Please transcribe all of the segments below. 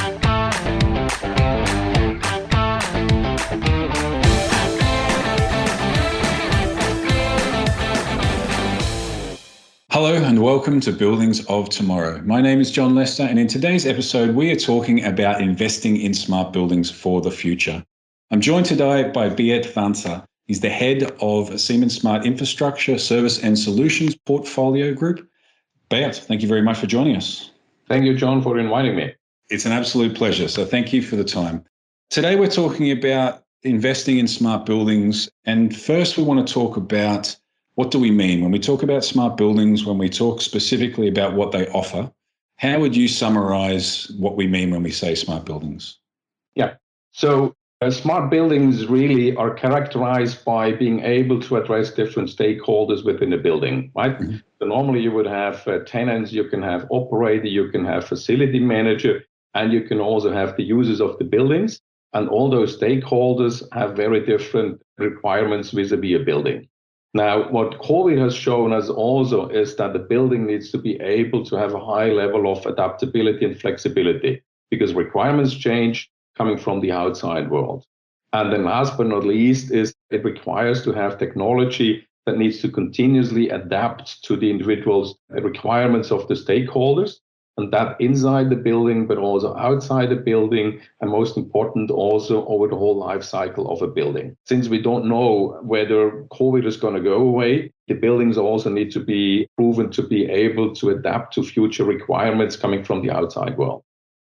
Hello and welcome to Buildings of Tomorrow. My name is John Lester, and in today's episode we are talking about investing in smart buildings for the future. I'm joined today by Beat Vanza. He's the head of Siemens Smart Infrastructure Service and Solutions Portfolio Group. Beat, thank you very much for joining us. Thank you, John, for inviting me. It's an absolute pleasure, so thank you for the time. Today we're talking about investing in smart buildings, and first we want to talk about what do we mean when we talk about smart buildings, when we talk specifically about what they offer. How would you summarize what we mean when we say smart buildings? Yeah, so smart buildings really are characterized by being able to address different stakeholders within a building, right? Mm-hmm. So normally you would have tenants, you can have operator, you can have facility manager, and you can also have the users of the buildings. And all those stakeholders have very different requirements vis-a-vis a building. Now, what COVID has shown us also is that the building needs to be able to have a high level of adaptability and flexibility because requirements change coming from the outside world. And then last but not least is it requires to have technology that needs to continuously adapt to the individual's requirements of the stakeholders, and that inside the building, but also outside the building, and most important, also over the whole life cycle of a building. Since we don't know whether COVID is going to go away, the buildings also need to be proven to be able to adapt to future requirements coming from the outside world.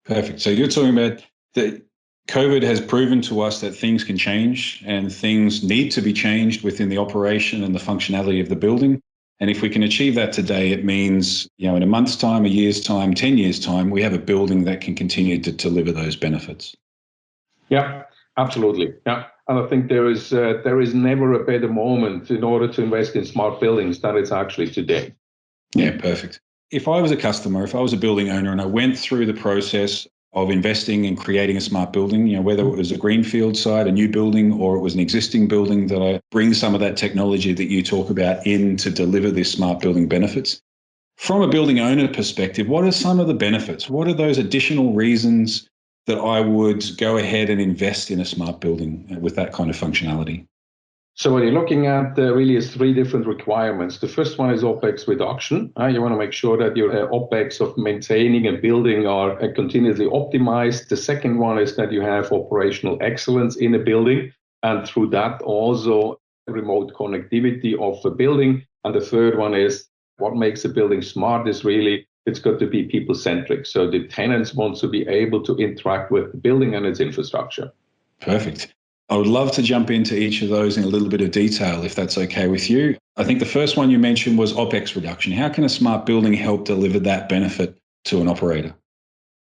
Perfect. So you're talking about that COVID has proven to us that things can change and things need to be changed within the operation and the functionality of the building. And if we can achieve that today, it means, in a month's time, a year's time, 10 years' time, we have a building that can continue to deliver those benefits. Yeah, absolutely. Yeah. And I think there is never a better moment in order to invest in smart buildings than it's actually today. Yeah, perfect. If I was a customer, if I was a building owner and I went through the process of investing and creating a smart building, whether it was a greenfield site, a new building, or it was an existing building, that I bring some of that technology that you talk about in to deliver this smart building benefits. From a building owner perspective, what are some of the benefits? What are those additional reasons that I would go ahead and invest in a smart building with that kind of functionality? So what you're looking at really is three different requirements. The first one is OPEX reduction. You want to make sure that your OPEX of maintaining a building are continuously optimized. The second one is that you have operational excellence in a building, and through that also remote connectivity of the building. And the third one is what makes a building smart is really it's got to be people-centric. So the tenants want to be able to interact with the building and its infrastructure. Perfect. I would love to jump into each of those in a little bit of detail, if that's okay with you. I think the first one you mentioned was OPEX reduction. How can a smart building help deliver that benefit to an operator?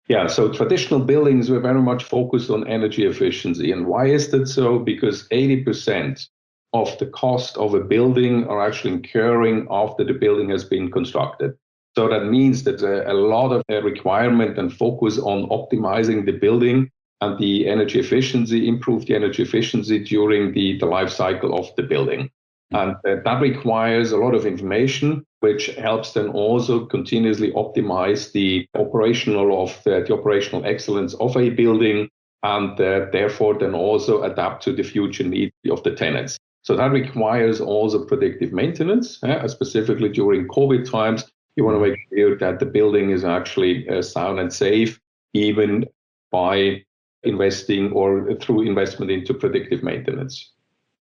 Yeah, so traditional buildings were very much focused on energy efficiency. And why is that so? Because 80% of the cost of a building are actually incurring after the building has been constructed. So that means that a lot of requirement and focus on optimizing the building and the energy efficiency, improve the energy efficiency during the life cycle of the building. And that requires a lot of information, which helps then also continuously optimize the operational excellence of a building, and therefore then also adapt to the future needs of the tenants. So that requires also predictive maintenance, specifically during COVID times. You want to make sure that the building is actually sound and safe, even by investing or through investment into predictive maintenance.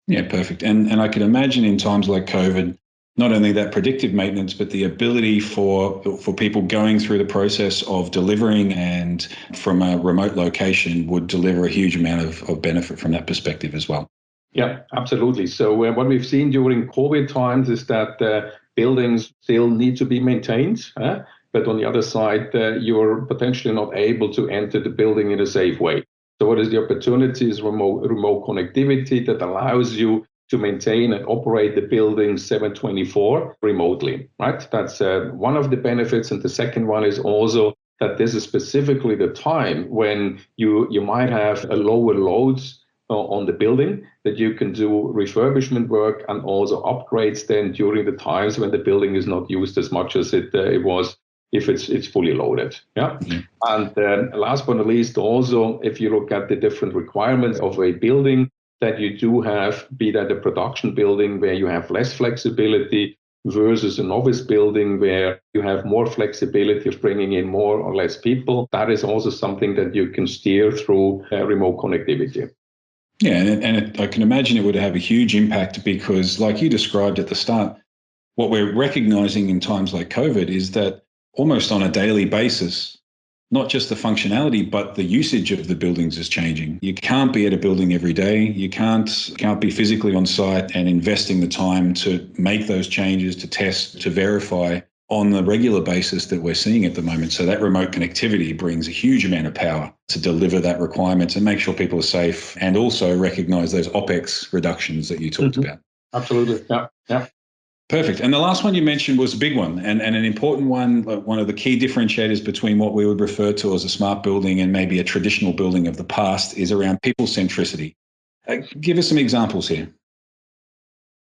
Yeah, perfect. And I can imagine in times like COVID, not only that predictive maintenance, but the ability for people going through the process of delivering and from a remote location would deliver a huge amount of benefit from that perspective as well. Yeah, absolutely. So what we've seen during COVID times is that buildings still need to be maintained. But on the other side, you're potentially not able to enter the building in a safe way. So what is the opportunity is remote connectivity that allows you to maintain and operate the building 7/24 remotely, right? That's one of the benefits. And the second one is also that this is specifically the time when you might have a lower loads on the building, that you can do refurbishment work and also upgrades then during the times when the building is not used as much as it was if it's fully loaded. Yeah. And last but not least, also, if you look at the different requirements of a building that you do have, be that a production building where you have less flexibility versus an office building where you have more flexibility of bringing in more or less people, that is also something that you can steer through remote connectivity. Yeah, and I can imagine it would have a huge impact because, like you described at the start, what we're recognizing in times like COVID is that almost on a daily basis, not just the functionality, but the usage of the buildings is changing. You can't be at a building every day. You can't be physically on site and investing the time to make those changes, to test, to verify on the regular basis that we're seeing at the moment. So that remote connectivity brings a huge amount of power to deliver that requirement and make sure people are safe and also recognize those OPEX reductions that you talked about. Absolutely. Yeah. Perfect. And the last one you mentioned was a big one and an important one, like one of the key differentiators between what we would refer to as a smart building and maybe a traditional building of the past is around people centricity. Give us some examples here.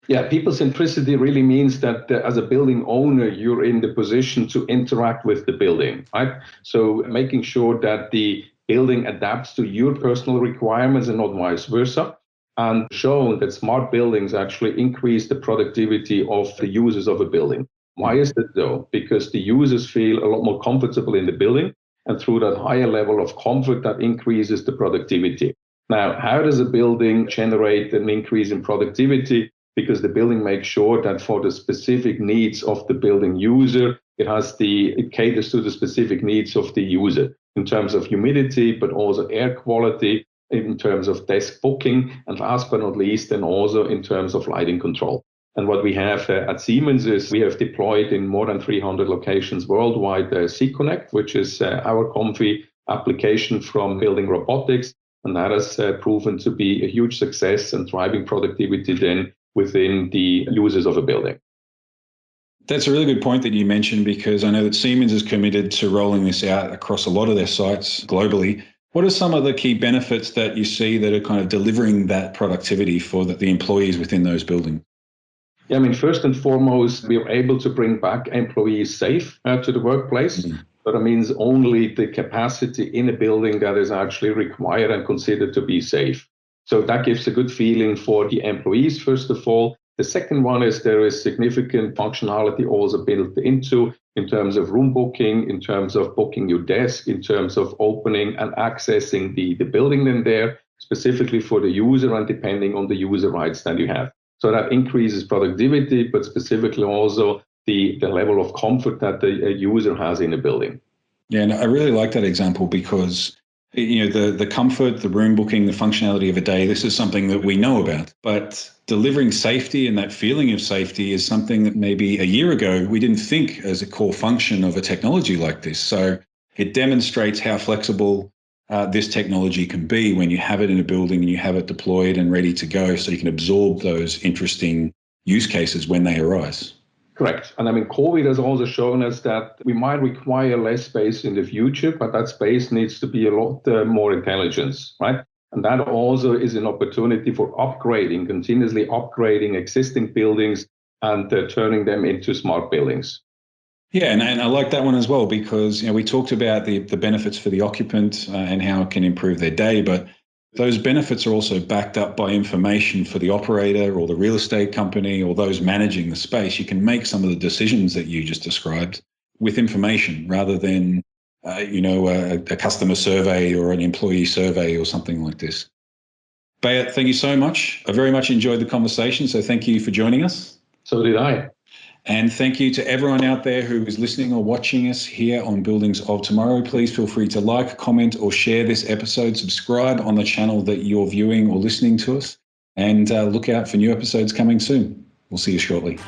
Yeah, people centricity really means that as a building owner, you're in the position to interact with the building, right? So making sure that the building adapts to your personal requirements and not vice versa, and showing that smart buildings actually increase the productivity of the users of a building. Why is that though? Because the users feel a lot more comfortable in the building, and through that higher level of comfort, that increases the productivity. Now, how does a building generate an increase in productivity? Because the building makes sure that for the specific needs of the building user, it caters to the specific needs of the user in terms of humidity, but also air quality, in terms of desk booking, and last but not least, and also in terms of lighting control. And what we have at Siemens is we have deployed in more than 300 locations worldwide C-Connect, which is our comfy application from building robotics. And that has proven to be a huge success and driving productivity then within the users of a building. That's a really good point that you mentioned because I know that Siemens is committed to rolling this out across a lot of their sites globally. What are some of the key benefits that you see that are kind of delivering that productivity for the employees within those buildings? Yeah, I mean, first and foremost, we are able to bring back employees safe to the workplace. But that means only the capacity in a building that is actually required and considered to be safe. So that gives a good feeling for the employees, first of all. The second one is there is significant functionality also built into in terms of room booking, in terms of booking your desk, in terms of opening and accessing the building in there, specifically for the user and depending on the user rights that you have. So that increases productivity, but specifically also the level of comfort that the user has in a building. Yeah, and I really like that example because the comfort, the room booking, the functionality of a day, this is something that we know about. But delivering safety and that feeling of safety is something that maybe a year ago we didn't think as a core function of a technology like this. So it demonstrates how flexible this technology can be when you have it in a building and you have it deployed and ready to go so you can absorb those interesting use cases when they arise. Correct. And I mean, COVID has also shown us that we might require less space in the future, but that space needs to be a lot more intelligence, right? And that also is an opportunity for upgrading, continuously upgrading existing buildings and turning them into smart buildings. Yeah, and I like that one as well because we talked about the benefits for the occupant and how it can improve their day, but those benefits are also backed up by information for the operator or the real estate company or those managing the space. You can make some of the decisions that you just described with information rather than, a customer survey or an employee survey or something like this. Bayat, thank you so much. I very much enjoyed the conversation, so thank you for joining us. So did I. And thank you to everyone out there who is listening or watching us here on Buildings of Tomorrow. Please feel free to like, comment, or share this episode. Subscribe on the channel that you're viewing or listening to us. And look out for new episodes coming soon. We'll see you shortly.